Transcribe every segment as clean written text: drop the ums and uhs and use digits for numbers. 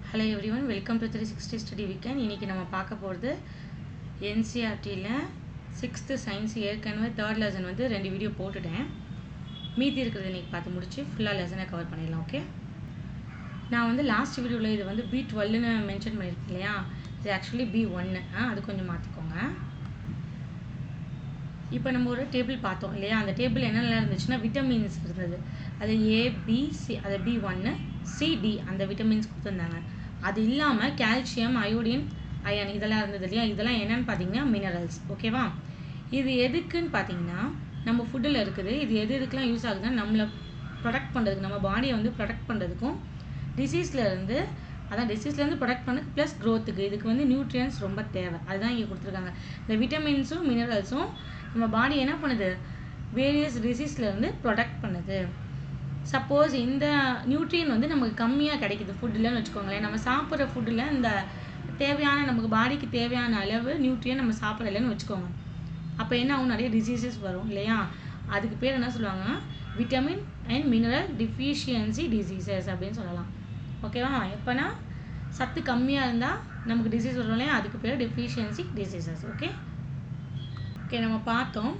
Hello everyone, welcome to 360 Study Weekend. இன்னைக்கு நம்ம பார்க்க போகிறது NCERTல 6th சயின்ஸ் ஏற்கனவே 3rd லெசன் வந்து 2 வீடியோ போட்டுட்டேன். மீதி இருக்கிறது இன்னைக்கு பார்த்து முடிச்சு ஃபுல்லாக லெசனை கவர் பண்ணிடலாம். ஓகே, நான் வந்து லாஸ்ட் வீடியோவில் இது வந்து B12ன்னு மென்ஷன் பண்ணியிருக்கேன் இல்லையா, இது ஆக்சுவலி B1. அது கொஞ்சம் மாற்றிக்கோங்க. இப்போ நம்ம ஒரு டேபிள் பார்த்தோம் இல்லையா, அந்த டேபிள் என்னெல்லாம் இருந்துச்சுன்னா விட்டமின்ஸ் இருந்தது. அது ABC, அது B1, CD அந்த விட்டமின்ஸ் கொடுத்துருந்தாங்க. அது இல்லாமல் கால்சியம், அயோடின், அயன் இதெல்லாம் இருந்தது இல்லையா, இதெல்லாம் என்னன்னு பார்த்தீங்கன்னா மினரல்ஸ். ஓகேவா, இது எதுக்குன்னு பார்த்தீங்கன்னா நம்ம ஃபுட்டில் இருக்குது. இது எதுக்கெலாம் யூஸ் ஆகுதுன்னா நம்மளை ப்ரொடெக்ட் பண்ணுறதுக்கு, நம்ம பாடியை வந்து ப்ரொடெக்ட் பண்ணுறதுக்கும், டிசீஸ்லேருந்து ப்ரொடெக்ட் பண்ணதுக்கு ப்ளஸ் க்ரோத்துக்கு. இதுக்கு வந்து நியூட்ரியன்ஸ் ரொம்ப தேவை. அதுதான் இங்கே கொடுத்துருக்காங்க. இந்த விட்டமின்ஸும் மினரல்ஸும் நம்ம பாடி என்ன பண்ணுது, வேரியஸ் டிசீஸ்லேருந்து ப்ரொடெக்ட் பண்ணுது. சப்போஸ் இந்த நியூட்ரியன் வந்து நமக்கு கம்மியாக கிடைக்குது ஃபுட்டுலன்னு வச்சுக்கோங்களேன், நம்ம சாப்பிட்ற ஃபுட்டில் இந்த தேவையான நமக்கு பாடிக்கு தேவையான அளவு நியூட்ரியன் நம்ம சாப்பிடலைன்னு வச்சுக்கோங்க, அப்போ என்ன ஆகும், நிறைய டிசீசஸ் வரும் இல்லையா. அதுக்கு பேர் என்ன சொல்லுவாங்கன்னா vitamin and mineral deficiency diseases அப்படின்னு சொல்லலாம். ஓகேவா, எப்போனா சத்து கம்மியாக இருந்தால் நமக்கு டிசீஸ் வரும் இல்லையா, அதுக்கு பேர் டெஃபிஷியன்சி டிசீசஸ். ஓகே, நம்ம பார்த்தோம்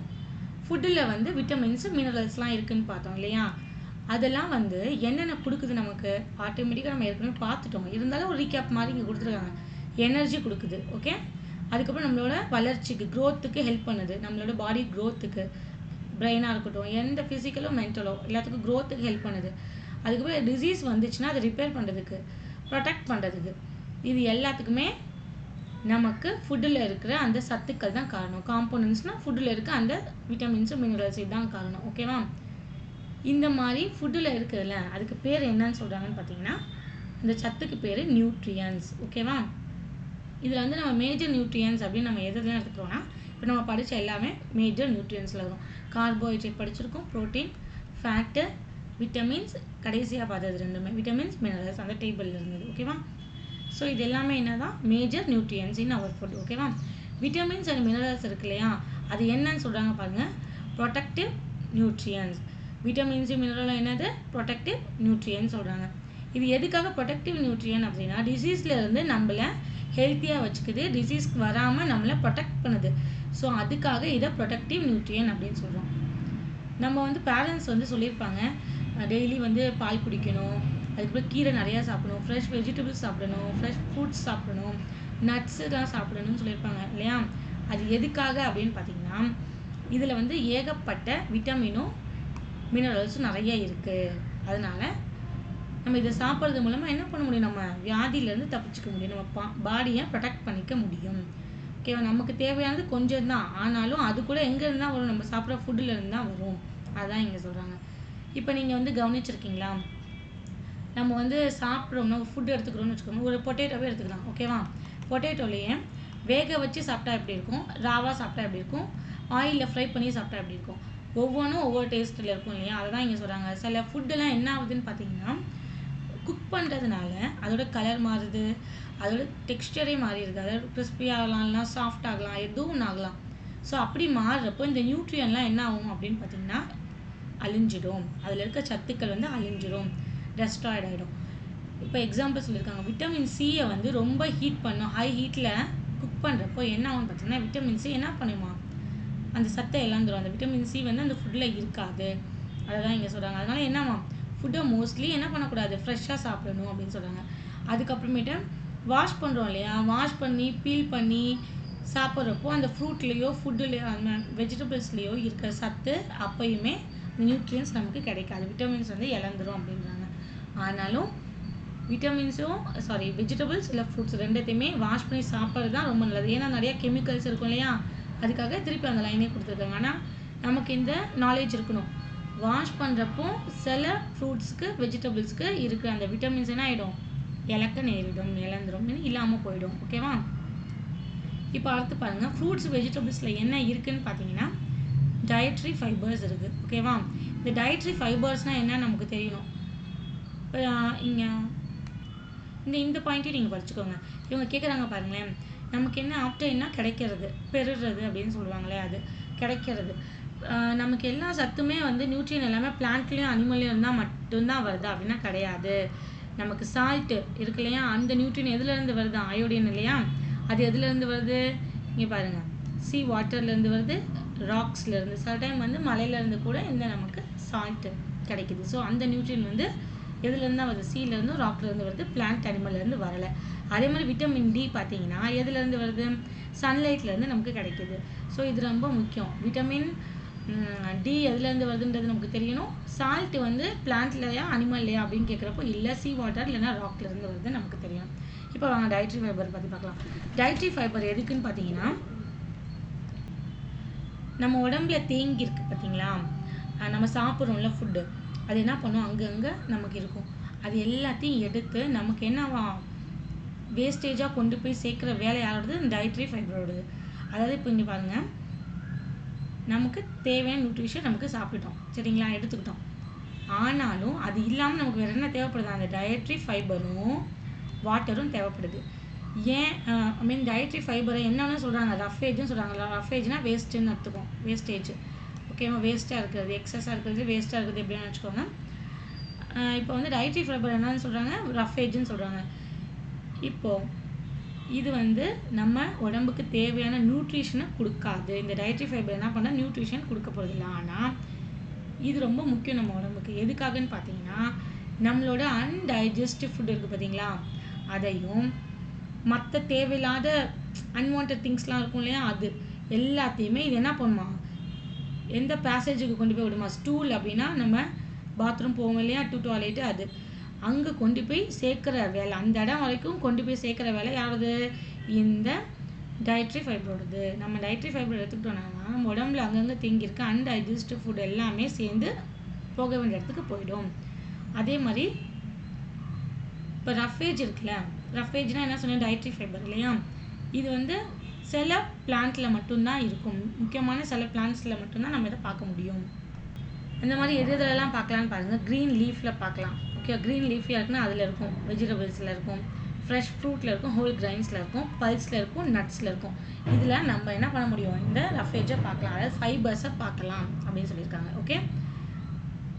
ஃபுட்டில் வந்து விட்டமின்ஸ் மினரல்ஸ்லாம் இருக்குதுன்னு பார்த்தோம் இல்லையா. அதெல்லாம் வந்து என்னென்ன கொடுக்குது நமக்கு ஆட்டோமேட்டிக்காக நம்ம ஏற்கனவே பார்த்துட்டோம். இருந்தாலும் ஒரு ரீகேப் மாதிரி இங்கே கொடுத்துருக்காங்க. எனர்ஜி கொடுக்குது. ஓகே, அதுக்கப்புறம் நம்மளோட வளர்ச்சிக்கு, க்ரோத்துக்கு ஹெல்ப் பண்ணுது. நம்மளோட பாடி க்ரோத்துக்கு, பிரெயினாக இருக்கட்டும், எந்த ஃபிசிக்கலோ மென்டலோ எல்லாத்துக்கும் க்ரோத்துக்கு ஹெல்ப் பண்ணுது. அதுக்கப்புறம் டிசீஸ் வந்துச்சுன்னா அதை ரிப்பேர் பண்ணுறதுக்கு, ப்ரொடெக்ட் பண்ணுறதுக்கு, இது எல்லாத்துக்குமே நமக்கு ஃபுட்டில் இருக்கிற அந்த சத்துக்கள் தான் காரணம். காம்போனன்ட்ஸ்னால் ஃபுட்டில் இருக்க அந்த விட்டமின்ஸு மினரல்ஸ் இதுதான் காரணம். ஓகேவா, இந்த மாதிரி ஃபுட்டில் இருக்குதுல்ல, அதுக்கு பேர் என்னன்னு சொல்கிறாங்கன்னு பார்த்தீங்கன்னா இந்த சத்துக்கு பேர் நியூட்ரியன்ஸ். ஓகேவா, இதில் வந்து நம்ம மேஜர் நியூட்ரியன்ஸ் அப்படின்னு நம்ம எதுலாம் எடுத்துக்கிறோன்னா, இப்போ நம்ம படித்த எல்லாமே மேஜர் நியூட்ரியன்ஸில் வரும். கார்போஹைட்ரேட் படிச்சிருக்கோம், ப்ரோட்டீன், ஃபேட்டு, விட்டமின்ஸ், கடைசியாக பார்த்தது ரெண்டுமே விட்டமின்ஸ் மினரல்ஸ் அந்த டேபிளில் இருந்தது. ஓகேவா, ஸோ இது எல்லாமே என்ன தான் மேஜர் நியூட்ரியன்ஸ் இன் அவர் ஃபுட். ஓகேவா, விட்டமின்ஸ் அண்ட் மினரல்ஸ் இருக்கு இல்லையா, அது என்னன்னு சொல்கிறாங்க பாருங்கள், ப்ரொடெக்டிவ் நியூட்ரியன்ஸ். விட்டமின்ஸு மினரலும் என்னது, ப்ரொடெக்டிவ் நியூட்ரியன்ஸ் சொல்கிறாங்க. இது எதுக்காக ப்ரொடெக்டிவ் நியூட்ரியன் அப்படின்னா டிசீஸ்லேருந்து நம்மளை ஹெல்த்தியாக வச்சுக்குது, டிசீஸ்க்கு வராமல் நம்மளை ப்ரொடெக்ட் பண்ணுது. ஸோ அதுக்காக இதை ப்ரொடெக்டிவ் நியூட்ரியன் அப்படின்னு சொல்கிறோம். நம்ம வந்து பேரண்ட்ஸ் வந்து சொல்லியிருப்பாங்க டெய்லி வந்து பால் குடிக்கணும், அதுக்கப்புறம் கீரை நிறையா சாப்பிடணும், ஃப்ரெஷ் வெஜிடபிள்ஸ் சாப்பிடணும், ஃப்ரெஷ் ஃப்ரூட்ஸ் சாப்பிடணும், நட்ஸுலாம் சாப்பிடணும்னு சொல்லியிருப்பாங்க இல்லையா. அது எதுக்காக அப்படின்னு பார்த்தீங்கன்னா இதில் வந்து ஏகப்பட்ட விட்டமினும் மினரல்ஸும் நிறைய இருக்குது. அதனால் நம்ம இதை சாப்பிட்றது மூலமாக என்ன பண்ண முடியும், நம்ம வியாதியிலேருந்து தப்பிச்சுக்க முடியும், நம்ம பாடியை ப்ரொடெக்ட் பண்ணிக்க முடியும். ஓகேவா, நமக்கு தேவையானது கொஞ்சம் தான், ஆனாலும் அது கூட எங்கேருந்து தான் வரும், நம்ம சாப்பிட்ற ஃபுட்டுலேருந்து தான் வரும். அதுதான் இங்கே சொல்கிறாங்க. இப்போ நீங்கள் வந்து கவனிச்சிருக்கீங்களா, நம்ம வந்து சாப்பிட்றோம்னா ஒரு ஃபுட்டு எடுத்துக்கிறோம்னு வச்சுக்கோங்க, ஒரு பொட்டேட்டோவே எடுத்துக்கலாம். ஓகேவா, பொட்டேட்டோலையே வேக வச்சு சாப்பிட்டா எப்படி இருக்கும், ராவாக சாப்பிட்டா எப்படி இருக்கும், ஆயிலில் ஃப்ரை பண்ணி சாப்பிட்டா எப்படி இருக்கும், ஒவ்வொன்றும் ஒவ்வொரு டேஸ்ட்டில் இருக்கும் இல்லையா. அதை தான் இங்கே சொல்கிறாங்க. சில ஃபுட்டெல்லாம் என்ன ஆகுதுன்னு பார்த்தீங்கன்னா குக் பண்ணுறதுனால அதோட கலர் மாறுது, அதோட டெக்ஸ்டரே மாறிடுது, அதாவது கிறிஸ்பி ஆகலாம், இல்லைனா சாஃப்ட் ஆகலாம், எதுவும் ஆகலாம். ஸோ அப்படி மாறுறப்போ இந்த நியூட்ரியன்லாம் என்ன ஆகும் அப்படின்னு பார்த்தீங்கன்னா அழிஞ்சிடும், அதில் இருக்க சத்துக்கள் வந்து அழிஞ்சிடும், டெஸ்ட்ராய்ட் ஆகிடும். இப்போ எக்ஸாம்பிள் சொல்லியிருக்காங்க, விட்டமின் சியை வந்து ரொம்ப ஹீட் பண்ணும், ஹை ஹீட்டில் குக் பண்ணுறப்போ என்ன ஆகும்னு பார்த்தீங்கன்னா விட்டமின் சி என்ன பண்ணுமா, அந்த சத்தை இழந்துடும், அந்த விட்டமின் சி வந்து அந்த ஃபுட்டில் இருக்காது. அதை தான் இங்கே சொல்கிறாங்க. அதனால் என்னம்மா ஃபுட்டை மோஸ்ட்லி என்ன பண்ணக்கூடாது, ஃப்ரெஷ்ஷாக சாப்பிடணும் அப்படின்னு சொல்கிறாங்க. அதுக்கப்புறமேட்டு வாஷ் பண்ணுறோம் இல்லையா, வாஷ் பண்ணி பீல் பண்ணி சாப்பிட்றப்போ அந்த ஃப்ரூட்லேயோ ஃபுட்டுலேயோ அந்த வெஜிடபிள்ஸ்லேயோ இருக்கிற சத்து அப்போயுமே நியூட்ரியன்ஸ் நமக்கு கிடைக்காது, விட்டமின்ஸ் வந்து இழந்துரும் அப்படின்றாங்க. ஆனாலும் வெஜிடபிள்ஸ் இல்லை ஃப்ரூட்ஸ் ரெண்டுத்தையுமே வாஷ் பண்ணி சாப்பிட்றது தான் ரொம்ப நல்லது. ஏன்னா நிறையா கெமிக்கல்ஸ் இருக்கும் இல்லையா, அதுக்காக திருப்பி அந்த லைனே கொடுத்துருக்காங்க. ஆனால் நமக்கு இந்த நாலேஜ் இருக்கணும், வாஷ் பண்ணுறப்போ சில ஃப்ரூட்ஸ்க்கு வெஜிடபிள்ஸ்க்கு இருக்கிற அந்த விட்டமின்ஸ் என்ன ஆகிடும், இழக்க நேரிடும், இழந்துடும், இல்லாமல் போயிடும். ஓகேவா, இப்போ அடுத்து பாருங்கள், ஃப்ரூட்ஸ் வெஜிடபிள்ஸில் என்ன இருக்குதுன்னு பார்த்தீங்கன்னா டயட்ரி ஃபைபர்ஸ் இருக்குது. ஓகேவா, இந்த டயட்ரி ஃபைபர்ஸ்னால் என்ன நமக்கு தெரியணும். இப்போ இங்கே இந்த பாயிண்ட்டையும் நீங்கள் படிச்சுக்கோங்க. இவங்க கேட்குறாங்க பாருங்களேன், நமக்கு என்ன ஆப்டைன்னா கிடைக்கிறது, பெறுறது அப்படின்னு சொல்லுவாங்களே, அது கிடைக்கிறது. நமக்கு எல்லா சத்துமே வந்து நியூட்ரியன் எல்லாமே பிளான்ட்லேயும் அனிமல்லையும் இருந்தால் மட்டும்தான் வருது அப்படின்னா கிடையாது. நமக்கு சால்ட் இருக்கு இல்லையா, அந்த நியூட்ரியன் எதுலேருந்து வருது? அயோடின் இல்லையா, அது எதுலேருந்து வருது? இங்கே பாருங்கள், சி வாட்டர்லேருந்து வருது, ராக்ஸ்லேருந்து, சில டைம் வந்து மலையிலேருந்து கூட இந்த நமக்கு சால்ட்டு கிடைக்குது. ஸோ அந்த நியூட்ரியன் வந்து எதுலேருந்து தான் வருது? சீலேருந்து, ராக்லேருந்து வருது, பிளான்ட் அனிமல்லேருந்து வரலை. அதே மாதிரி விட்டமின் டி பார்த்தீங்கன்னா எதுலேருந்து வருது? சன்லைட்லேருந்து நமக்கு கிடைக்குது. ஸோ இது ரொம்ப முக்கியம். விட்டமின் டி எதுலேருந்து வருதுன்றது நமக்கு தெரியணும். சால்ட் வந்து பிளான்ட்லையா அனிமல்லையா அப்படின்னு கேட்குறப்போ இல்லை, சி வாட்டர் இல்லைன்னா ராக்லேருந்து வருது நமக்கு தெரியணும். இப்போ வாங்க டயட்ரி ஃபைபர் பற்றி பார்க்கலாம். டயட்ரி ஃபைபர் எதுக்குன்னு பார்த்தீங்கன்னா, நம்ம உடம்புல தேங்கி இருக்கு பார்த்தீங்களா, நம்ம சாப்பிட்றோம்ல ஃபுட்டு, அது என்ன பண்ணும்? அங்கங்கே நமக்கு இருக்கும். அது எல்லாத்தையும் எடுத்து நமக்கு என்னவா வேஸ்டேஜாக கொண்டு போய் சேர்க்குற வேலை யாரோடது? டயட்ரி ஃபைபரோடது. அதாவது இப்போ இங்கே பாருங்கள், நமக்கு தேவையான நியூட்ரிஷன் நமக்கு சாப்பிட்டோம், சரிங்களா, எடுத்துக்கிட்டோம். ஆனாலும் அது இல்லாமல் நமக்கு வேறு என்ன தேவைப்படுது? அந்த டயட்ரி ஃபைபரும் வாட்டரும் தேவைப்படுது. ஏன் ஐ மீன் டயட்ரி ஃபைபரை என்னென்னு சொல்கிறாங்க? ரஃபேஜ்னு சொல்கிறாங்க. ரஃபேஜ்னால் வேஸ்ட்டுன்னு எடுத்துக்கோம், வேஸ்டேஜ். ஓகேவா? வேஸ்ட்டாக இருக்கிறது, எக்ஸஸாக இருக்கிறது, வேஸ்ட்டாக இருக்கிறது எப்படின்னு வச்சுக்கோங்க. இப்போ வந்து டயட்ரி ஃபைபர் என்னன்னு சொல்கிறாங்க? ரஃபேஜ்னு சொல்கிறாங்க. இப்போது இது வந்து நம்ம உடம்புக்கு தேவையான நியூட்ரிஷனை கொடுக்காது. இந்த டயட்ரி ஃபைபர் என்ன பண்ணால் நியூட்ரிஷன் கொடுக்க போகிறதில்ல. ஆனால் இது ரொம்ப முக்கியம் நம்ம உடம்புக்கு. எதுக்காகன்னு பார்த்தீங்கன்னா, நம்மளோட அன்டைஜஸ்டிவ் ஃபுட் இருக்குது பார்த்தீங்களா, அதையும் மற்ற தேவையில்லாத அன்வான்ட் திங்ஸ்லாம் இருக்கும் இல்லையா, அது எல்லாத்தையுமே இது என்ன பண்ணுமா? எந்த பேசேஜுக்கு கொண்டு போய் விடுமா? ஸ்டூல் அப்படின்னா நம்ம பாத்ரூம் போவோம் இல்லையா, டாய்லெட்டு, அது அங்கே கொண்டு போய் சேர்க்குற வேலை, அந்த இடம் வரைக்கும் கொண்டு போய் சேர்க்குற வேலை யாரோடது? இந்த டயட்ரி ஃபைபரோடது. நம்ம டயட்ரி ஃபைபர் எடுத்துக்கிட்டோம்னா நம்ம உடம்புல அங்கங்கே தேங்கியிருக்க அன்டைஜஸ்டிவ் ஃபுட் எல்லாமே சேர்ந்து போக வேண்டிய இடத்துக்கு போயிடும். அதே மாதிரி இப்போ ரஃபேஜ் இருக்குல்ல, ரஃபேஜ்னால் என்ன சொன்னால் டயட்ரி ஃபைபர் இல்லையா, இது வந்து சில பிளான்ட்டில் மட்டும்தான் இருக்கும். முக்கியமான சில பிளான்ட்ஸில் மட்டும்தான் நம்ம இதை பார்க்க முடியும். அந்த மாதிரி எதுலலாம் பார்க்கலான்னு பாருங்கள். க்ரீன் லீஃபில் பார்க்கலாம். ஓகே, க்ரீன் லீஃபியாக இருக்குன்னா அதில் இருக்கும், வெஜிடபிள்ஸில் இருக்கும், ஃப்ரெஷ் ஃப்ரூட்டில் இருக்கும், ஹோல் கிரைன்ஸில் இருக்கும், பல்ஸில் இருக்கும், நட்ஸில் இருக்கும். இதில் நம்ம என்ன பண்ண முடியும்? இந்த ரஃபேஜை பார்க்கலாம், அதாவது ஃபைபர்ஸை பார்க்கலாம் அப்படின்னு சொல்லியிருக்காங்க. ஓகே,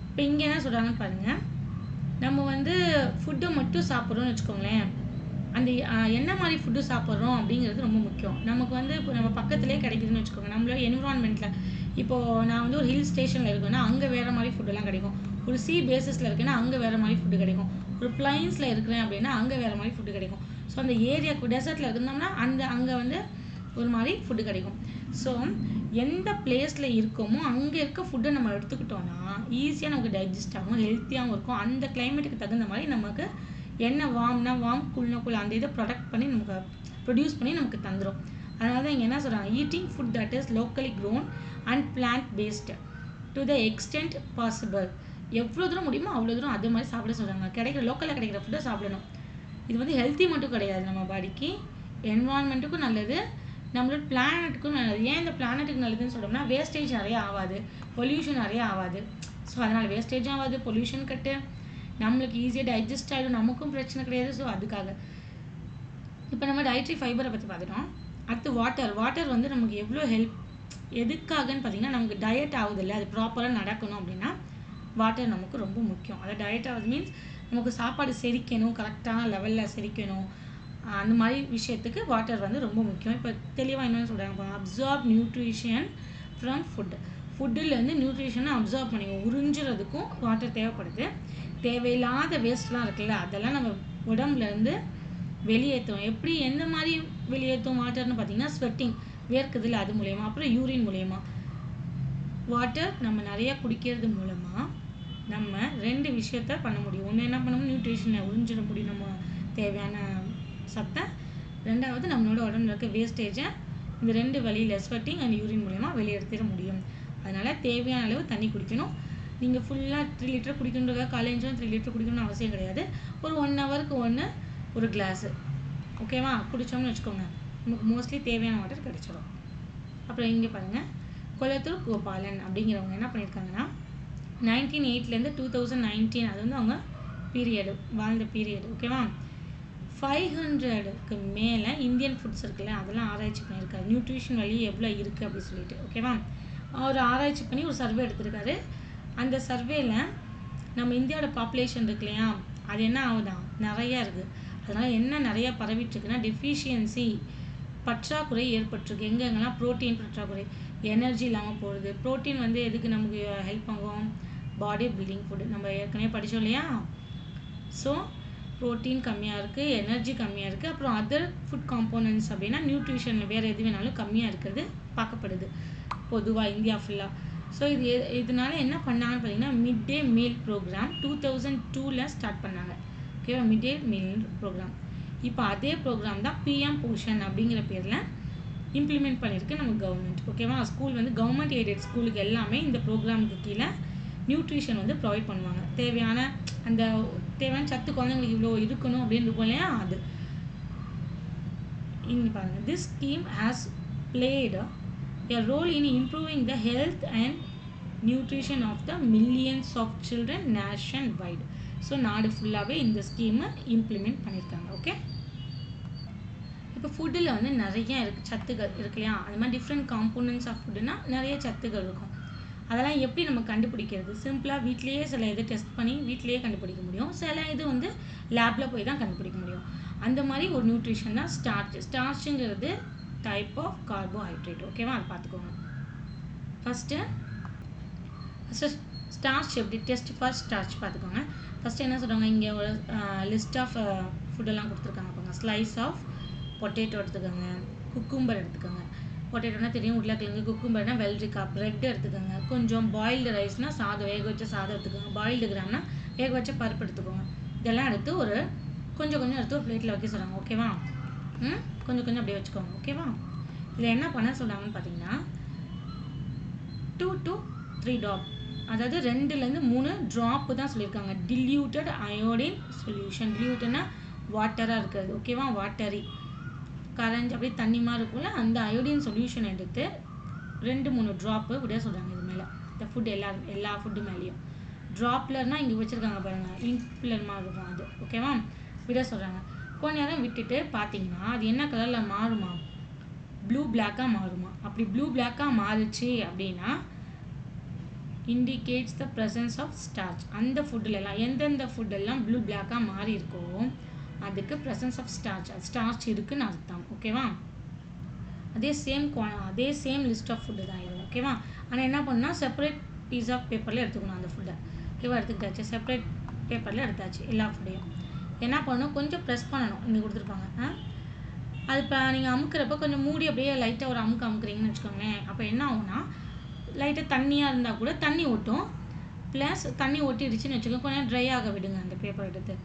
இப்போ இங்கே என்ன சொல்கிறாங்கன்னு பாருங்கள். நம்ம வந்து ஃபுட்டை மட்டும் சாப்பிட்றோன்னு வச்சுக்கோங்களேன், அந்த என்ன மாதிரி ஃபுட்டு சாப்பிட்றோம் அப்படிங்கிறது ரொம்ப முக்கியம். நமக்கு வந்து இப்போ நம்ம பக்கத்துலேயே கிடைக்குதுன்னு வச்சுக்கோங்க, நம்மளோட என்விரான்மெண்ட்டில். இப்போது நான் வந்து ஒரு ஹில் ஸ்டேஷனில் இருக்கேன்னா அங்கே வேறு மாதிரி ஃபுட்டெல்லாம் கிடைக்கும். ஒரு சி பேசிஸில் இருக்கேன்னா அங்கே வேறு மாதிரி ஃபுட்டு கிடைக்கும். ஒரு பிளைன்ஸில் இருக்கிறேன் அப்படின்னா அங்கே வேறு மாதிரி ஃபுட்டு கிடைக்கும். ஸோ அந்த ஏரியாவுக்கு டெசர்ட்டில் இருந்தோம்னா அங்கே வந்து ஒரு மாதிரி ஃபுட்டு கிடைக்கும். ஸோ எந்த பிளேஸில் இருக்கோமோ அங்கே இருக்க ஃபுட்டை நம்ம எடுத்துக்கிட்டோன்னா ஈஸியாக நமக்கு டைஜஸ்ட் ஆகும், ஹெல்த்தியாகவும் இருக்கும். அந்த கிளைமேட்டுக்கு தகுந்த மாதிரி நமக்கு என்ன வார்ம்னா வார்ம், கூல்னா கூல், அந்த இதை ப்ரொடக்ட் பண்ணி நமக்கு ப்ரொடியூஸ் பண்ணி நமக்கு தந்துடும். அதனால தான் இங்கே என்ன சொல்கிறாங்க? Eating food that is locally grown and plant based to the extent possible. எவ்வளோ தூரம் முடியுமோ அவ்வளோ தூரம் அது மாதிரி சாப்பிட சொல்கிறாங்க. கிடைக்கிற லோக்கலில் கிடைக்கிற ஃபுட்டை சாப்பிடணும். இது வந்து ஹெல்த்தி மட்டும் கிடையாது, நம்ம பாடிக்கு, என்வான்மெண்ட்டுக்கும் நல்லது, நம்மளோட பிளானட்டுக்கும் நல்லது. ஏன் இந்த பிளானட்டுக்கு நல்லதுன்னு சொல்கிறோம்னா, வேஸ்டேஜ் நிறைய ஆகாது, பொல்யூஷன் நிறைய ஆகாது. ஸோ அதனால் வேஸ்டேஜ் ஆகாது, பொல்யூஷன் கட்டு, நம்மளுக்கு ஈஸியாக டைஜஸ்ட் ஆகிடும், நமக்கும் பிரச்சனை கிடையாது. ஸோ அதுக்காக இப்போ நம்ம டயட்ரி ஃபைபரை பற்றி பார்த்துட்டோம். அடுத்து வாட்டர் வந்து நமக்கு எவ்வளோ ஹெல்ப், எதுக்காகன்னு பார்த்தீங்கன்னா, நமக்கு டயட் ஆகுதில்ல, அது ப்ராப்பராக நடக்கணும் அப்படின்னா வாட்டர் நமக்கு ரொம்ப முக்கியம். அதாவது டயட் ஆகுது மீன்ஸ் நமக்கு சாப்பாடு செரிக்கணும், கரெக்டான லெவலில் செரிக்கணும், அந்த மாதிரி விஷயத்துக்கு வாட்டர் வந்து ரொம்ப முக்கியம். இப்போ தெளிவாக என்னென்னு சொல்கிறாங்க, அப்சார்ப் நியூட்ரிஷன் ஃப்ரம் ஃபுட்டுலேருந்து நியூட்ரிஷனை அப்சார்ப் பண்ணி உறிஞ்சுறதுக்கும் வாட்டர் தேவைப்படுது. தேவையில்லாத வேஸ்ட்லாம் இருக்குல்ல, அதெல்லாம் நம்ம உடம்புலேருந்து வெளியேற்றும். எப்படி எந்த மாதிரி வெளியேற்றும் வாட்டர்னு பார்த்தீங்கன்னா, ஸ்வெட்டிங், வேர்க்குதில்ல, அது மூலயமா, அப்புறம் யூரின் மூலயமா. வாட்டர் நம்ம நிறையா குடிக்கிறது மூலமாக நம்ம 2 விஷயத்த பண்ண முடியும். ஒன்று என்ன பண்ணணும்? நியூட்ரிஷனை உறிஞ்சிட முடியும், நம்ம தேவையான சத்தை. 2வது நம்மளோட உடம்புல இருக்க வேஸ்டேஜை இந்த 2 வழியில், ஸ்வெட்டிங் அண்ட் யூரின் மூலயமா வெளியேற்றிட முடியும். அதனால் தேவையான அளவு தண்ணி குடிக்கணும். நீங்கள் ஃபுல்லாக 3 லிட்டர் குடிக்கணுன்றதுக்காக காலேஜும் 3 லிட்டர் குடிக்கணும்னு அவசியம் கிடையாது. ஒரு 1 ஹவருக்கு ஒரு கிளாஸு, ஓகேவா, குடித்தோம்னு வச்சுக்கோங்க, நமக்கு மோஸ்ட்லி தேவையான வாட்டர் கிடைச்சிடும். அப்புறம் இங்கே பாருங்கள், கொளத்தூர் கோபாலன் அப்படிங்கிறவங்க என்ன பண்ணியிருக்காங்கன்னா, 1908 2019, அது வந்து அவங்க வாழ்ந்த பீரியடு, ஓகேவா, 500க்கு மேலே இந்தியன் ஃபுட்ஸ் இருக்குல்ல, அதெல்லாம் ஆராய்ச்சி பண்ணியிருக்காரு. நியூட்ரிஷன் வழி எவ்வளோ இருக்குது அப்படின்னு சொல்லிட்டு, ஓகேவா. அவர் ஆராய்ச்சி பண்ணி ஒரு சர்வே எடுத்திருக்காரு. அந்த சர்வேல நம்ம இந்தியாவோட பாப்புலேஷன் இருக்கு இல்லையா, அது என்ன ஆகுதான் நிறையா இருக்குது. அதனால் என்ன நிறையா பரவிட்டுருக்குன்னா டெஃபிஷியன்சி பற்றாக்குறை ஏற்பட்டிருக்கு. எங்கெங்கெல்லாம் ப்ரோட்டீன் பற்றாக்குறை, எனர்ஜி இல்லாமல் போகுது. ப்ரோட்டீன் வந்து எதுக்கு நமக்கு ஹெல்ப் ஆகும்? பாடி பில்டிங் ஃபுட்டு நம்ம ஏற்கனவே படித்தோம் இல்லையா? ஸோ ப்ரோட்டீன் கம்மியாக இருக்குது, எனர்ஜி கம்மியாக இருக்குது. அப்புறம் அதர் ஃபுட் காம்போனன்ட்ஸ் அப்படின்னா நியூட்ரிஷன் வேறு எது வேணாலும் கம்மியாக இருக்கிறது பார்க்கப்படுது பொதுவாக இந்தியா ஃபுல்லாக. ஸோ இதனால என்ன பண்ணாங்கன்னு பார்த்தீங்கன்னா மிட் டே மீல் ப்ரோக்ராம் 2002 ஸ்டார்ட் பண்ணாங்க. ஓகேவா? மிட் டே மீல் ப்ரோக்ராம். இப்போ அதே ப்ரோக்ராம் தான் பிஎம் போஷன் அப்படிங்கிற பேரில் இம்ப்ளிமெண்ட் பண்ணியிருக்கு நம்ம கவர்மெண்ட். ஓகேவா? ஸ்கூல் வந்து கவர்மெண்ட் எய்டட் ஸ்கூலுக்கு எல்லாமே இந்த ப்ரோக்ராமுக்கு கீழே நியூட்ரிஷன் வந்து ப்ரொவைட் பண்ணுவாங்க. தேவையான சத்து குழந்தைங்களுக்கு இவ்வளோ இருக்கணும் அப்படின்னு இருக்கும் இல்லையா? அது இங்கே பாருங்கள். This scheme has plate a role in improving the health and nutrition of the millions of children nationwide. So நாடு ஃபுல்லாகவே இந்த ஸ்கீமை இம்ப்ளிமெண்ட் பண்ணியிருக்காங்க. ஓகே, இப்போ ஃபுட்டில் வந்து நிறைய சத்துக்கள் இருக்கு இல்லையா? அது மாதிரி டிஃப்ரெண்ட் காம்போனன்ட்ஸ் ஆஃப் ஃபுட்டுனா நிறைய சத்துக்கள் இருக்கும். அதெல்லாம் எப்படி நம்ம கண்டுபிடிக்கிறது? சிம்பிளாக வீட்லேயே சில இது டெஸ்ட் பண்ணி வீட்லேயே கண்டுபிடிக்க முடியும். சில இது வந்து லேபில் போய் தான் கண்டுபிடிக்க முடியும். அந்த மாதிரி ஒரு நியூட்ரிஷன் தான் ஸ்டார்ச்சுங்கிறது டைப் ஆஃப் கார்போஹைட்ரேட். ஓகேவா? அதை பார்த்துக்கோங்க. ஃபஸ்ட்டு ஸ்டார்ச் எப்படி டெஸ்ட் ஃபார் ஸ்டார்ச் பார்த்துக்கோங்க. ஃபஸ்ட்டு என்ன சொல்கிறாங்க, இங்கே ஒரு லிஸ்ட் ஆஃப் ஃபுட்டெல்லாம் கொடுத்துருக்காங்க. பாருங்க, ஸ்லைஸ் ஆஃப் பொட்டேட்டோ எடுத்துக்கோங்க, குக்கும்பர் எடுத்துக்கோங்க. பொட்டேட்டோனா தெரியும், உருளைக்கிழங்கு. குக்கும்பர்னா வெள்ளரிக்காய். ப்ரெட் எடுத்துக்கோங்க. கொஞ்சம் பாயில்டு ரைஸ்னால் சாதம், வேக வச்ச சாதம் எடுத்துக்கோங்க. பாயில்டு கிராம்னா வேக வச்ச பருப்பு எடுத்துக்கோங்க. இதெல்லாம் எடுத்து கொஞ்சம் எடுத்து ஒரு பிளேட்டில் வைக்க சொல்கிறாங்க. ஓகேவா? கொஞ்சம் அப்படியே வச்சுக்கோங்க. ஓகேவா? இதில் என்ன பண்ண சொல்கிறாங்கன்னு பார்த்தீங்கன்னா 2 to 3 ட்ராப், அதாவது 2லேருந்து 3 ட்ராப்பு தான் சொல்லியிருக்காங்க. டில்யூட்டட் அயோடின் சொல்யூஷன். டில்யூட்டட்னா வாட்டராக இருக்கிறது. ஓகேவா? வாட்டரி கரைஞ்சி அப்படியே தண்ணி மாதிரி இருக்கும்ல, அந்த அயோடின் சொல்யூஷன் எடுத்து 2-3 ட்ராப்பு விட சொல்கிறாங்க. இது மேலே இந்த ஃபுட் எல்லா ஃபுட்டு மேலேயும். ட்ராப்லர்னால் இங்கே வச்சுருக்காங்க பாருங்கள், இன்க்லர் மாதிரி இருக்கும் அது. ஓகேவா? விட சொல்கிறாங்க. கொஞ்ச நேரம் விட்டுட்டு பார்த்தீங்கன்னா அது என்ன கலரில் மாறுமா? ப்ளூ பிளாக்காக மாறுமா? அப்படி ப்ளூ பிளாக்காக மாறுச்சு அப்படின்னா indicates the presence of starch. அந்த ஃபுட்டுலலாம் எந்தெந்த ஃபுட்டெல்லாம் ப்ளூ பிளாக்காக மாறி இருக்கோ அதுக்கு ப்ரெசன்ஸ் ஆஃப் ஸ்டார்ச் இருக்குன்னு அர்த்தம். ஓகேவா? அதே சேம் லிஸ்ட் ஆஃப் ஃபுட்டு தான் இது. ஓகேவா? ஆனால் என்ன பண்ணால் செப்பரேட் பீஸ் ஆஃப் பேப்பரில் எடுத்துக்கணும் அந்த ஃபுட்டை. ஓகேவா? எடுத்துக்கிட்டாச்சு. செப்பரேட் பேப்பரில் எடுத்தாச்சு எல்லா ஃபுட்டையும். என்ன பண்ணணும், கொஞ்சம் ப்ரெஸ் பண்ணணும். இங்கே கொடுத்துருப்பாங்க. அது இப்போ நீங்கள் அமுக்கிறப்ப கொஞ்சம் மூடி அப்படியே லைட்டாக ஒரு அமுக்குறீங்கன்னு வச்சுக்கோங்களேன். அப்போ என்ன ஆகும்னா லைட்டாக தண்ணியாக இருந்தால் கூட தண்ணி ஒட்டும். ப்ளஸ் தண்ணி ஒட்டிடுச்சுன்னு வச்சுக்கோங்க, கொஞ்சம் ட்ரை ஆக விடுங்க. அந்த பேப்பர் எடுத்து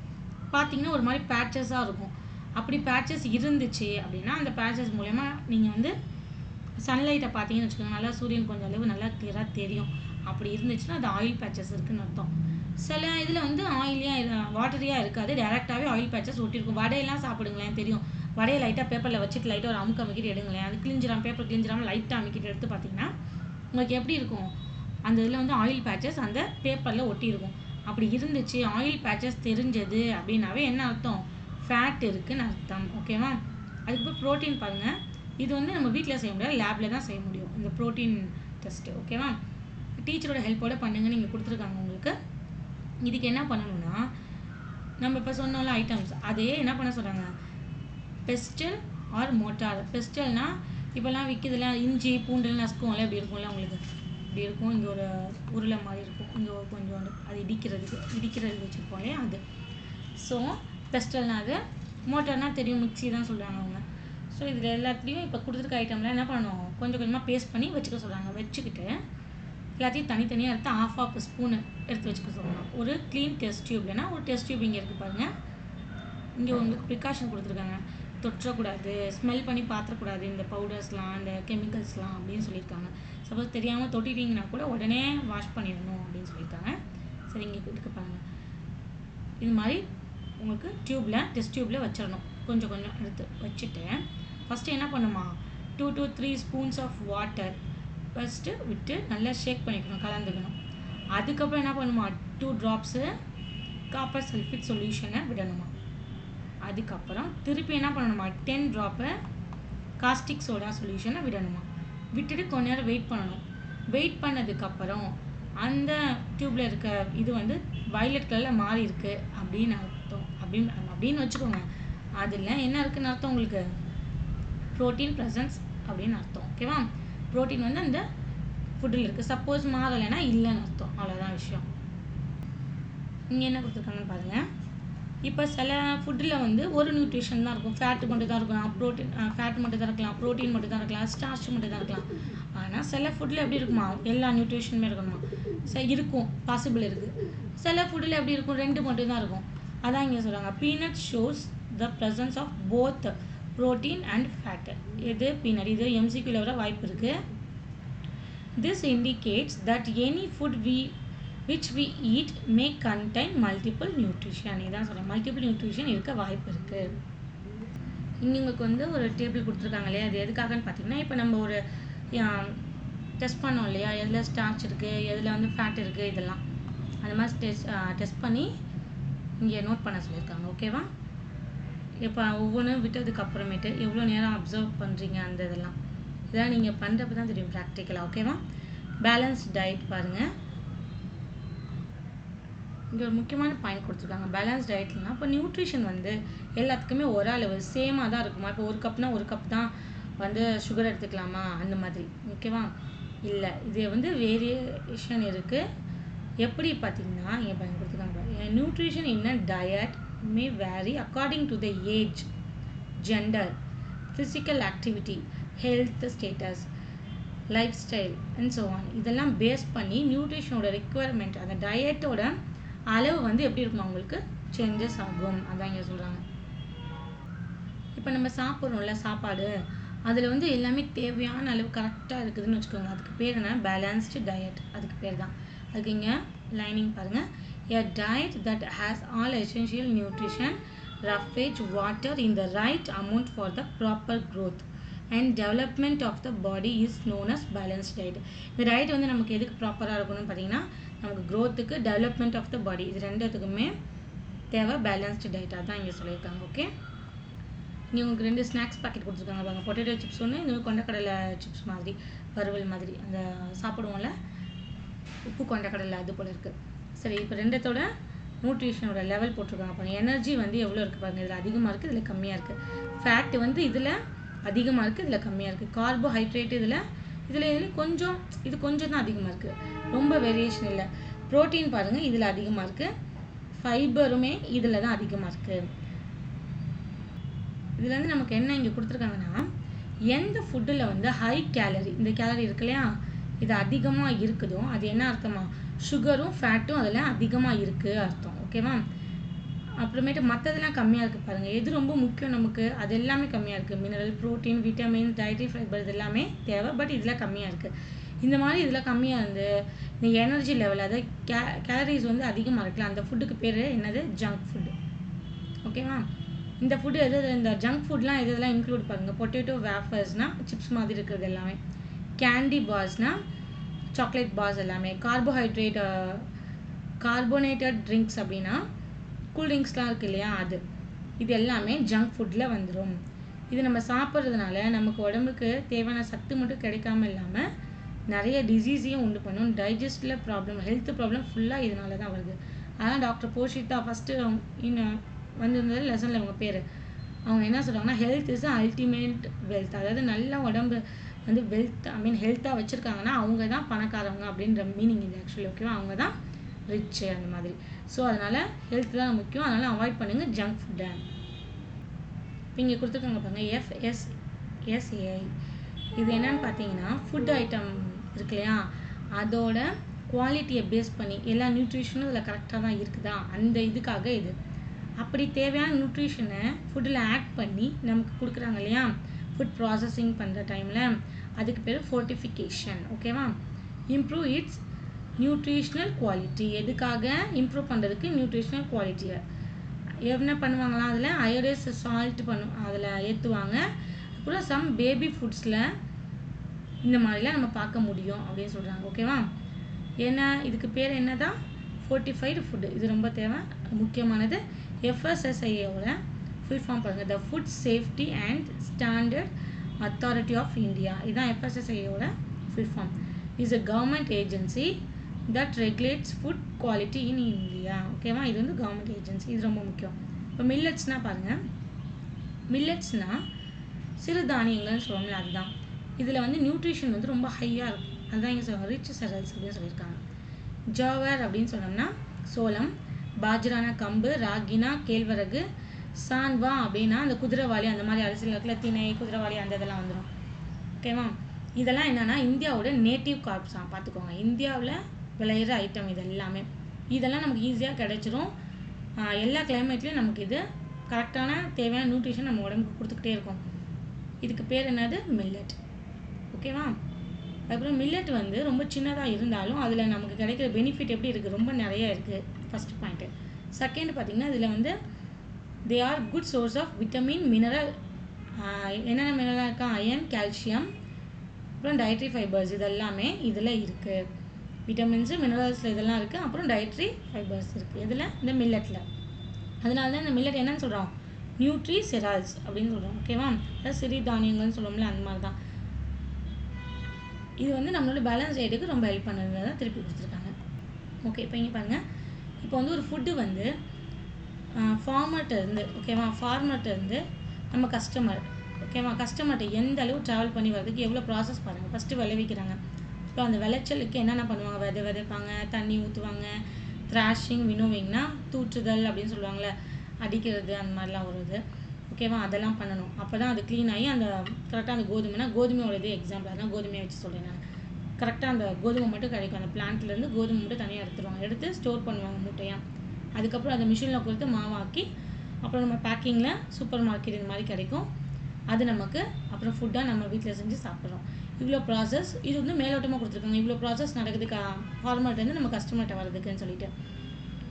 பார்த்தீங்கன்னா ஒரு மாதிரி பேட்சஸாக இருக்கும். அப்படி பேட்சஸ் இருந்துச்சு அப்படின்னா அந்த பேட்சஸ் மூலயமா நீங்கள் வந்து சன்லைட்டை பார்த்தீங்கன்னு வச்சுக்கோங்க, நல்லா சூரியன் கொஞ்சம் அளவு நல்லா கிளியராக தெரியும். அப்படி இருந்துச்சுன்னா அது ஆயில் பேட்சஸ் இருக்குதுன்னு அர்த்தம். சில இதில் வந்து ஆயிலியாக வாட்டரியாக இருக்காது, டேரெக்டாகவே ஆயில் பேட்சஸ் ஒட்டியிருக்கும். வடையெல்லாம் சாப்பிடுங்களேன், தெரியும். வடையை லைட்டாக பேப்பரில் வச்சுட்டு லைட்டாக ஒரு அமுக்கிட்டு எடுங்களேன், அது பேப்பர் கிழிஞ்சிடாமல் லைட்டாக அமுக்கிட்டு எடுத்து பார்த்தீங்கன்னா உங்களுக்கு எப்படி இருக்கும்? அந்த இதில் வந்து ஆயில் பேட்சஸ் அந்த பேப்பரில் ஒட்டியிருக்கும். அப்படி இருந்துச்சு, ஆயில் பேட்சஸ் தெரிஞ்சது அப்படின்னாவே என்ன அர்த்தம்? ஃபேட் இருக்குதுன்னு அர்த்தம். ஓகேவா? அதுக்கப்புறம் ப்ரோட்டீன் பாருங்கள். இது வந்து நம்ம வீட்டில் செய்ய முடியாது, லேபில் தான் செய்ய முடியும் இந்த ப்ரோட்டீன் டெஸ்ட்டு. ஓகேவா? டீச்சரோட ஹெல்ப்போடு பண்ணுங்கன்னு இங்கே கொடுத்துருக்காங்க உங்களுக்கு. இதுக்கு என்ன பண்ணணும்னா நம்ம இப்போ சொன்னோம்ல ஐட்டம்ஸ், அதே என்ன பண்ண சொல்கிறாங்க, பெஸ்டல் ஆர் மோட்டார். பெஸ்டல்னால் இப்போல்லாம் விற்கிதுல இஞ்சி பூண்டுலாம் நசுக்கும்ல, இப்படி இருக்கும்ல உங்களுக்கு, இப்படி இருக்கும். இங்கே ஒரு உருளை மாதிரி இருக்கும், இங்கே கொஞ்சோண்டு அது இடிக்கிறது வச்சுருப்போம் இல்லையா, அது. ஸோ பெஸ்டல்னால் அது, மோட்டார்னால் தெரியும், மிக்ஸி தான் சொல்கிறாங்க அவங்க. ஸோ இதில் எல்லாத்துலேயும் இப்போ கொடுத்துருக்க ஐட்டம்லாம் என்ன பண்ணணும், கொஞ்சம் கொஞ்சமாக பேஸ்ட் பண்ணி வச்சுக்க சொல்கிறாங்க. வச்சுக்கிட்டு எல்லாத்தையும் தனித்தனியாக எடுத்து ½ ஸ்பூனு எடுத்து வச்சுக்க சொல்லணும். ஒரு க்ளீன் டெஸ்ட் டியூப்லனா ஒரு டெஸ்ட் டியூப் இங்கே இருக்குது பாருங்கள். இங்கே உங்களுக்கு ப்ரிகாஷன் கொடுத்துருக்காங்க, தொற்றக்கூடாது, ஸ்மெல் பண்ணி பார்த்துக்கூடாது இந்த பவுடர்ஸ்லாம், இந்த கெமிக்கல்ஸ்லாம் அப்படின்னு சொல்லியிருக்காங்க. சப்போஸ் தெரியாமல் தொட்டிட்டிங்கன்னா கூட உடனே வாஷ் பண்ணிடணும் அப்படின்னு சொல்லியிருக்காங்க. சரி, இங்கே இருக்கு பாருங்கள். இது மாதிரி உங்களுக்கு டெஸ்ட் டியூப்பில் வச்சிடணும். கொஞ்சம் எடுத்து வச்சுட்டு ஃபஸ்ட்டு என்ன பண்ணுமா, 2 to 3 spoons of water first விட்டு நல்லா ஷேக் பண்ணிக்கணும், கலந்துக்கணும். அதுக்கப்புறம் என்ன பண்ணுமா, 2 ட்ராப்ஸு காப்பர் சல்ஃபேட் சொல்யூஷனை விடணுமா. அதுக்கப்புறம் திருப்பி என்ன பண்ணணுமா, 10 ட்ராப்பு காஸ்டிக் சோடா சொல்யூஷனை விடணுமா. விட்டுட்டு கொஞ்ச நேரம் வெயிட் பண்ணணும். வெயிட் பண்ணதுக்கப்புறம் அந்த டியூப்பில் இருக்க இது வந்து வயலட் கலரில் மாறி இருக்குது அப்படின்னு அப்படின்னு வச்சுக்கோங்க. அதில் என்ன இருக்குன்னு அர்த்தம் உங்களுக்கு? ப்ரோட்டீன் ப்ரெசன்ஸ் அப்படின்னு அர்த்தம். ஓகேவா? ப்ரோட்டீன் வந்து அந்த ஃபுட்டில் இருக்குது. சப்போஸ் மாறலைன்னா இல்லைன்னு அர்த்தம். அவ்வளோதான் விஷயம். இங்கே என்ன கொடுத்துருக்காங்கன்னு பாருங்கள். இப்போ சில ஃபுட்டில் வந்து ஒரு நியூட்ரிஷன் தான் இருக்கும். ஃபேட்டு மட்டும் தான் இருக்கலாம், ஃபேட் மட்டும் தான் இருக்கலாம், ப்ரோட்டீன் மட்டும் தான் இருக்கலாம், ஸ்டார்ச் மட்டும் தான் இருக்கலாம். ஆனால் சில ஃபுட்டில் எப்படி இருக்குமா, எல்லா நியூட்ரிஷனுமே இருக்கணுமா? இருக்கும், பாசிபிள் இருக்குது. சில ஃபுட்டில் எப்படி இருக்கும், 2 மட்டும் தான் இருக்கும். அதான் இங்கே சொல்கிறாங்க, peanut shows the presence of both protein and fat. இது பீனட், இது எம்சிக்யூவில் வர வாய்ப்பு இருக்குது. This indicates that any food which we eat may contain multiple nutrition. இதான் சொல்கிறேன், மல்டிபிள் நியூட்ரிஷன் இருக்க வாய்ப்பு இருக்குது. இங்கே உங்களுக்கு வந்து ஒரு டேபிள் கொடுத்துருக்காங்க இல்லையா, அது எதுக்காகன்னு பார்த்தீங்கன்னா, இப்போ நம்ம ஒரு டெஸ்ட் பண்ணோம் இல்லையா, எதில் ஸ்டார்ச் இருக்குது, எதில் வந்து ஃபேட் இருக்குது, இதெல்லாம் அந்த மாதிரி டெஸ்ட் பண்ணி இங்கே நோட் பண்ண சொல்லியிருக்காங்க. ஓகேவா? இப்போ ஒவ்வொன்றும் விட்டதுக்கு அப்புறமேட்டு எவ்வளோ நேரம் அப்சர்வ் பண்ணுறீங்க அந்த இதெல்லாம் நீங்கள் பண்ணுறப்ப தான் தெரியும் ப்ராக்டிக்கலாக. ஓகேவா? பேலன்ஸ்ட் டயட் பாருங்கள். இங்கே ஒரு முக்கியமான பாயிண்ட் கொடுத்துருக்காங்க. பேலன்ஸ் டயட்லாம் இப்போ நியூட்ரிஷன் வந்து எல்லாத்துக்குமே ஒரு அளவு சேமாக தான் இருக்குமா? இப்போ ஒரு கப்னா ஒரு கப் தான் வந்து சுகர் எடுத்துக்கலாமா அந்த மாதிரி? ஓகேவா? இல்லை, இது வந்து வேரியேஷன் இருக்குது. எப்படி பார்த்தீங்கன்னா இங்கே பயன் கொடுத்துருக்காங்க, nutrition in a diet may vary according to the age, gender, physical activity, health status, lifestyle and so on. இதெல்லாம் பேஸ் பண்ணி நியூட்ரிஷனோட ரெக்குவயர்மெண்ட், அந்த டயட்டோட அளவு வந்து எப்படி இருக்குமா உங்களுக்கு சேஞ்சஸ் ஆகும். அதான் இங்கே சொல்கிறாங்க. இப்போ நம்ம சாப்பிட்றோம்ல சாப்பாடு, அதில் வந்து எல்லாமே தேவையான அளவு கரெக்டாக இருக்குதுன்னு வச்சுக்கோங்க. அதுக்கு பேர் என்ன? Balanced diet. அதுக்கு பேர் தான். அதுக்கு இங்கே லைனிங் பாருங்கள், a diet that has all essential nutrition, roughage, water in the right amount for the proper growth and development of the body is known as balanced diet. இந்த டயட் வந்து நமக்கு எதுக்கு ப்ராப்பராக இருக்கணும்னு பார்த்தீங்கன்னா, நமக்கு க்ரோத்துக்கு, டெவலப்மெண்ட் ஆஃப் த பாடி, இது ரெண்டுத்துக்குமே தேவை பேலன்ஸ்டு டயட்டாக தான் இங்கே சொல்லியிருக்காங்க. ஓகே, இங்கே உங்களுக்கு 2 ஸ்நாக்ஸ் பாக்கெட் கொடுத்துருக்காங்க பாருங்க. பொட்டேட்டோ சிப்ஸ் ஒன்று, இந்த கொண்டக்கடலை சிப்ஸ் மாதிரி, வறுவல் மாதிரி அந்த சாப்பிடுவோம்ல உப்பு கொண்டக்கடலை, அது போல் இருக்குது. சரி, இப்போ ரெண்டத்தோட நியூட்ரிஷனோட லெவல் போட்டிருக்காங்க பாருங்கள். எனர்ஜி வந்து எவ்வளோ இருக்குது பாருங்கள். இதில் அதிகமாக இருக்குது, இதில் கம்மியாக இருக்குது. ஃபேட்டு வந்து இதில் அதிகமாக இருக்குது, இதில் கம்மியாக இருக்குது. கார்போஹைட்ரேட் இதில் கொஞ்சம், இது கொஞ்சம் தான் அதிகமாக இருக்குது, ரொம்ப வேரியேஷன் இல்லை. ப்ரோட்டீன் பாருங்கள், இதில் அதிகமாக இருக்குது. ஃபைபருமே இதில் தான் அதிகமாக இருக்குது. இதில் வந்து நமக்கு என்ன இங்கே கொடுத்துருக்காங்கன்னா, எந்த ஃபுட்டில் வந்து ஹை கேலரி, இந்த கேலரி இருக்கு இல்லையா, இது அதிகமாக இருக்குதோ அது என்ன அர்த்தமா, சுகரும் ஃபேட்டும் அதில் அதிகமாக இருக்குது அர்த்தம். ஓகேவா? அப்புறமேட்டு மற்றதெல்லாம் கம்மியாக இருக்குது பாருங்கள். எது ரொம்ப முக்கியம் நமக்கு, அது எல்லாமே கம்மியாக இருக்குது. Mineral, protein, vitamin, dietary fibre, இது எல்லாமே தேவை. பட் இதில் கம்மியாக இருக்குது. இந்த மாதிரி இதில் கம்மியாக இருந்து இந்த எனர்ஜி லெவல், அதாவது கேலரிஸ் வந்து அதிகமாக இருக்குல்ல, அந்த ஃபுட்டுக்கு பேர் என்னது? Junk food. ஓகேவா? இந்த ஃபுட்டு இந்த ஜங்க் ஃபுட்லாம் இதெல்லாம் இன்க்ளூட் பாருங்கள். பொட்டேட்டோ வேஃபர்ஸ்னால் சிப்ஸ் மாதிரி இருக்கிறது எல்லாமே, கேண்டி பார்ஸ்னால் சாக்லேட் பார்ஸ் எல்லாமே, கார்போனேட்டட் ட்ரிங்க்ஸ் அப்படின்னா கூல் ட்ரிங்க்ஸ்லாம் இருக்குது இல்லையா, இது எல்லாமே ஜங்க் ஃபுட்டில் வந்துடும். இது நம்ம சாப்பிட்றதுனால நமக்கு உடம்புக்கு தேவையான சத்து மட்டும் கிடைக்காம இல்லாமல் நிறைய டிசீஸையும் உண்டு பண்ணும். டைஜஸ்டில் ப்ராப்ளம், ஹெல்த் ப்ராப்ளம் ஃபுல்லாக இதனால தான் வருது. அதான் டாக்டர் போஷிதா ஃபஸ்ட்டு வந்திருந்தது லெசனில் அவங்க பேர், அவங்க என்ன சொல்கிறாங்கன்னா, ஹெல்த் இஸ் அல்டிமேட் வெல்த். அதாவது நல்ல உடம்பு வந்து வெல்த், ஹெல்த்தாக வச்சுருக்காங்கன்னா அவங்க தான் பணக்காரவங்க அப்படின்ற மீனிங் இது ஆக்சுவலி. ஓகேவா? அவங்க தான் ரிச்சு அந்த மாதிரி. ஸோ அதனால் ஹெல்த் தான் முக்கியம். அதனால் அவாய்ட் பண்ணுங்கள் ஜங்க் ஃபுட்டை. இப்போ இங்கே கொடுத்துருக்காங்க பாருங்கள், FSSAI. இது என்னன்னு பார்த்தீங்கன்னா, ஃபுட் ஐட்டம் இருக்கு இல்லையா, அதோட குவாலிட்டியை பேஸ் பண்ணி எல்லா நியூட்ரிஷனும் இதில் கரெக்டாக தான் இருக்குதா, அந்த இதுக்காக இது. அப்படி தேவையான நியூட்ரிஷனை ஃபுட்டில் ஆட் பண்ணி நமக்கு கொடுக்குறாங்க இல்லையா, ஃபுட் ப்ராசஸிங் பண்ணுற டைமில், அதுக்கு பேர் ஃபோர்ட்டிஃபிகேஷன். ஓகேவா? Improve it's nutritional quality. எதுக்காக இம்ப்ரூவ் பண்ணுறதுக்கு? நியூட்ரிஷ்னல் குவாலிட்டியை. என்ன பண்ணுவாங்களாம், அதில் அயோடைஸ் சால்ட் அதில் ஏற்றுவாங்க. அப்புறம் சம் பேபி ஃபுட்ஸில் இந்த மாதிரிலாம் நம்ம பார்க்க முடியும் அப்படின்னு சொல்கிறாங்க. ஓகேவா? ஏன்னா இதுக்கு பேர் என்ன தான்? Fortified food. இது ரொம்ப தேவை, முக்கியமானது. FSSAIயோட ஃபுல் ஃபார்ம் பாருங்கள், the food safety and standard authority of India. இதுதான் FSSAIயோட full form. Is a government agency that regulates food quality in India. ஓகேவா? இது வந்து கவர்மெண்ட் ஏஜென்சி, இது ரொம்ப முக்கியம். இப்போ மில்லட்ஸ்னால் பாருங்கள், மில்லட்ஸ்னால் சிறுதானியங்கள்னு சொல்லுவோம்ல, அதுதான். இதில் வந்து நியூட்ரிஷன் வந்து ரொம்ப ஹையாக இருக்கும். அதுதான் இங்கே சொல்லுவாங்க ரிச் செரல்ஸ் அப்படின்னு சொல்லியிருக்காங்க. ஜாவர் அப்படின்னு சொன்னோம்னா சோளம், பாஜ்ரானா கம்பு, ராகினா கேழ்வரகு, சான்வா அப்படின்னா அந்த குதிரைவாளி அந்த மாதிரி அரிசியில் இருக்கிற திணை, குதிரைவாளி அந்த இதெல்லாம் வந்துடும். ஓகேவா? இதெல்லாம் என்னென்னா இந்தியாவோட நேட்டிவ் கார்ப்ஸாக பார்த்துக்கோங்க. இந்தியாவில் விளையிற ஐட்டம் இது எல்லாமே. இதெல்லாம் நமக்கு ஈஸியாக கிடைச்சிரும். எல்லா கிளைமேட்லேயும் நமக்கு இது கரெக்டான தேவையான நியூட்ரிஷன் நம்ம உடம்புக்கு கொடுத்துக்கிட்டே இருக்கும். இதுக்கு பேர் என்னது? மில்லட். ஓகேவா? அதுக்கப்புறம் மில்லட் வந்து ரொம்ப சின்னதாக இருந்தாலும் அதில் நமக்கு கிடைக்கிற பெனிஃபிட் எப்படி இருக்குது? ரொம்ப நிறைய இருக்குது. First point. செகண்ட் பார்த்திங்கன்னா இதில் வந்து they are good source of vitamin, mineral. என்னென்ன மினரலாக இருக்கா? அயன், கால்சியம், அப்புறம் டயட்ரி ஃபைபர்ஸ், இதெல்லாமே இதில் இருக்குது. விட்டமின்ஸு, மினரல்ஸில் இதெல்லாம் இருக்குது. அப்புறம் டயட்ரி ஃபைபர்ஸ் இருக்குது இதில், இந்த மில்லட்டில். அதனால தான் இந்த மில்லட் என்னன்னு சொல்கிறோம்? நியூட்ரி செரால்ஸ் அப்படின்னு சொல்கிறோம். ஓகேவா? அதாவது சிறுதானியங்கள்னு சொல்லுவோம்ல, அந்த மாதிரி தான். இது வந்து நம்மளோட பேலன்ஸ் டயட்டுக்கு ரொம்ப ஹெல்ப் பண்ணுறதுனால தான் திருப்பி கொடுத்துருக்காங்க. ஓகே, இப்போ இங்கே பாருங்கள். இப்போ வந்து ஒரு ஃபுட்டு வந்து ஃபார்மர்கிட்ட இருந்து நம்ம கஸ்டமர், ஓகேவா, கஸ்டமர்கிட்ட எந்த அளவு ட்ராவல் பண்ணி வரதுக்கு எவ்வளோ ப்ராசஸ் பாருங்கள். ஃபஸ்ட்டு விளைவிக்கிறாங்க. இப்போ அந்த விளைச்சலுக்கு என்னென்ன பண்ணுவாங்க? விதைப்பாங்க, தண்ணி ஊற்றுவாங்க, த்ராஷிங், வினோவிங்னா தூற்றுதல் அப்படின்னு சொல்லுவாங்கள்ல, அடிக்கிறது, அந்த மாதிரிலாம் வருது. ஓகேவா? அதெல்லாம் பண்ணணும். அப்போ தான் அது க்ளீன் ஆகி அந்த கரெக்டாக அந்த கோதுமையோட இது எக்ஸாம்பிள், அதான் கோதுமையை வச்சு சொல்கிறேன் நான். கரெக்டாக அந்த கோதுமை மட்டும் கிடைக்கும். அந்த பிளான்ட்லேருந்து கோதுமை மட்டும் தனியாக எடுத்துருவாங்க. எடுத்து ஸ்டோர் பண்ணுவாங்க மூட்டையாக. அதுக்கப்புறம் அதை மிஷினில் கொடுத்து மாவாக்கி அப்புறம் நம்ம பேக்கிங்கில் சூப்பர் மார்க்கெட் இந்த மாதிரி கிடைக்கும். அது நமக்கு அப்புறம் ஃபுட்டாக நம்ம வீட்டில் செஞ்சு சாப்பிட்றோம். இவ்வளோ ப்ராசஸ் இது வந்து மேலோட்டமாக கொடுத்துருக்காங்க. இவ்வளோ ப்ராசஸ் நடக்குதுக்கா ஃபார்மர்ட்டேருந்து நம்ம கஸ்டமர்கிட்ட வர்றதுக்குன்னு சொல்லிட்டு.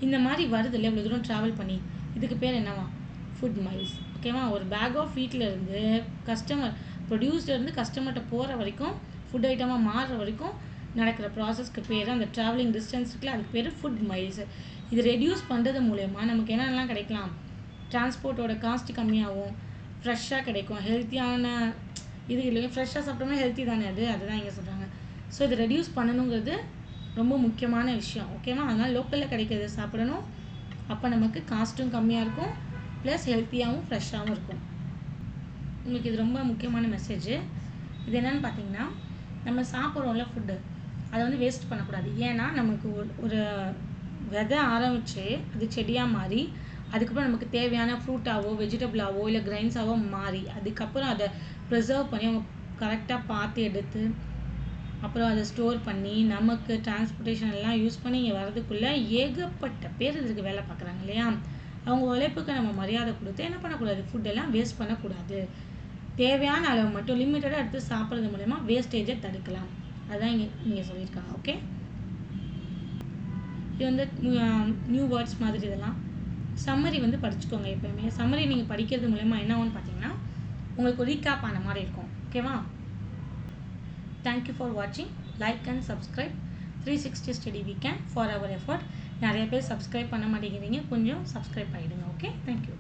இந்த மாதிரி வருது இல்லை இவ்வளோ தூரம் ட்ராவல் பண்ணி, இதுக்கு பேர் என்னவா? Food miles. ஓகேவா? ஒரு பேக் ஆஃப் வீட்டிலேருந்து ப்ரொடியூஸ்லேருந்து கஸ்டமர்கிட்ட போகிற வரைக்கும், ஃபுட் ஐட்டமாக மாறுற வரைக்கும் நடக்கிற ப்ராசஸ்க்கு பேர், அந்த ட்ராவலிங் டிஸ்டன்ஸ் இருக்குல்ல, அதுக்கு பேர் ஃபுட் மைல்ஸ். இது ரெடியூஸ் பண்ணுறது மூலயமா நமக்கு என்னென்னலாம் கிடைக்கலாம்? டிரான்ஸ்போர்ட்டோட காஸ்ட் கம்மியாகும், ஃப்ரெஷ்ஷாக கிடைக்கும், ஹெல்த்தியான இது இல்லைங்க. ஃப்ரெஷ்ஷாக சாப்பிட்டோம்னா ஹெல்த்தி தானே அதுதான் இங்கே சொல்கிறாங்க. ஸோ இதை ரெடியூஸ் பண்ணணுங்கிறது ரொம்ப முக்கியமான விஷயம். ஓகேவா? அதனால் லோக்கலில் கிடைக்கிறத சாப்பிடணும். அப்போ நமக்கு காஸ்ட்டும் கம்மியாக இருக்கும், ப்ளஸ் ஹெல்த்தியாகவும் ஃப்ரெஷ்ஷாகவும் இருக்கும். உங்களுக்கு இது ரொம்ப முக்கியமான மெசேஜ். இது என்னென்னு பார்த்தீங்கன்னா, நம்ம சாப்பிட்றோம்ல ஃபுட்டு, அதை வந்து வேஸ்ட் பண்ணக்கூடாது. ஏன்னா நமக்கு ஒரு விதை ஆரம்பித்து அது செடியாக மாறி அதுக்கப்புறம் நமக்கு தேவையான ஃப்ரூட்டாவோ, வெஜிடபிளாவோ, இல்லை கிரைன்ஸாவோ மாறி அதுக்கப்புறம் அதை ப்ரிசர்வ் பண்ணி அவங்க கரெக்டாக பார்த்து எடுத்து அப்புறம் அதை ஸ்டோர் பண்ணி நமக்கு டிரான்ஸ்போர்ட்டேஷன் எல்லாம் யூஸ் பண்ணி இங்கே வரதுக்குள்ளே ஏகப்பட்ட பேர் இதுக்கு வேலை பார்க்குறாங்க இல்லையா? அவங்க உழைப்புக்கு நம்ம மரியாதை கொடுத்து என்ன பண்ணக்கூடாது? ஃபுட்டெல்லாம் வேஸ்ட் பண்ணக்கூடாது. தேவையான அளவு மட்டும் லிமிட்டடாக எடுத்து சாப்பிட்றது மூலமா வேஸ்டேஜை தடுக்கலாம். அதுதான் இங்கே சொல்லியிருக்காங்க. ஓகே, இது வந்து நியூ வேர்ட்ஸ் மாதிரி. இதெல்லாம் சம்மரி வந்து படிச்சுக்கோங்க. எப்போயுமே சம்மரி நீங்கள் படிக்கிறது மூலமா என்ன ஆகும்னு பார்த்தீங்கன்னா உங்களுக்கு ரீகேப் ஆன மாதிரி இருக்கும். ஓகேவா? தேங்க்யூ ஃபார் வாட்சிங். Like and subscribe 360 study weekend for our effort. நிறைய பேர் சப்ஸ்கிரைப் பண்ண மாட்டேங்கிறீங்க, கொஞ்சம் சப்ஸ்கிரைப் பண்ணிவிடுங்க. Okay, thank you.